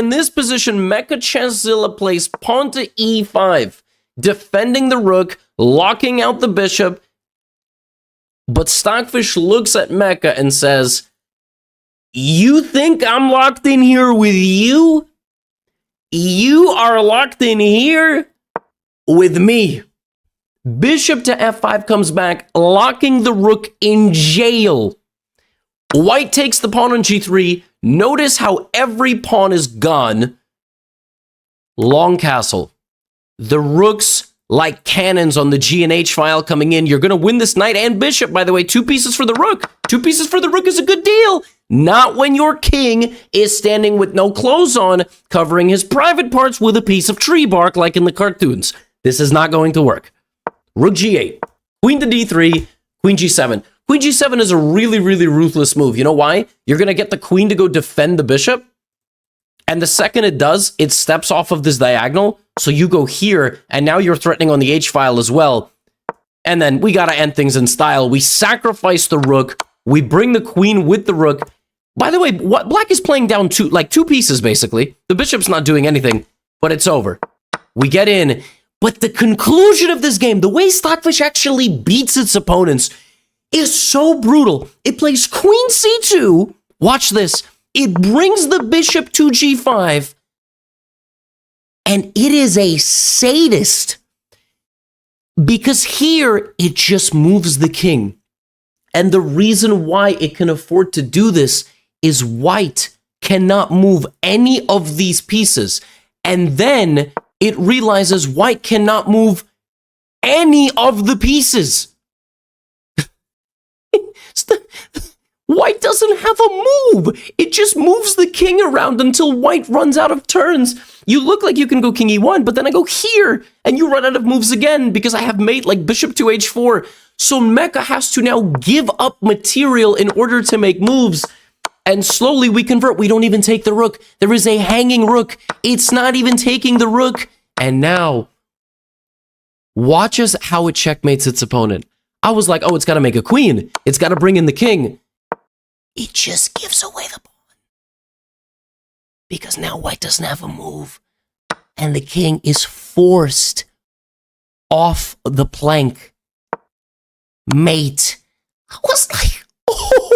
In this position, Mechachesszilla plays pawn to e5, defending the rook, locking out the bishop. But Stockfish looks at Mecha and says, "You think I'm locked in here with you? You are locked in here with me." Bishop to f5 comes back, locking the rook in jail. White takes the pawn on g3. Notice how every pawn is gone. Long castle. The rooks like cannons on the G and H file coming in. You're going to win this knight and bishop, by the way. 2 pieces for the rook. 2 pieces for the rook is a good deal. Not when your king is standing with no clothes on, covering his private parts with a piece of tree bark like in the cartoons. This is not going to work. Rook g8, queen to d3, queen g7. Queen g7 is a really, really ruthless move. You know why? You're going to get the queen to go defend the bishop. And the second it does, it steps off of this diagonal. So you go here, and now you're threatening on the h-file as well. And then we got to end things in style. We sacrifice the rook. We bring the queen with the rook. By the way, what black is playing down two pieces, basically. The bishop's not doing anything, but it's over. We get in. But the conclusion of this game, the way Stockfish actually beats its opponents, is so brutal. It plays queen c2. Watch this. It brings the bishop to g5. And it is a sadist. Because here, it just moves the king. And the reason why it can afford to do this is white cannot move any of these pieces. And then it realizes white cannot move any of the pieces. White doesn't have a move. It just moves the king around until white runs out of turns. You look like you can go king e1, but then I go here, and you run out of moves again because I have mate like bishop to h4. So Mecha has to now give up material in order to make moves. And slowly we convert. We don't even take the rook. There is a hanging rook. It's not even taking the rook. And now, watch us how it checkmates its opponent. I was like, oh, it's got to make a queen. It's got to bring in the king. It just gives away the pawn. Because now white doesn't have a move. And the king is forced off the plank. Mate. I was like, oh.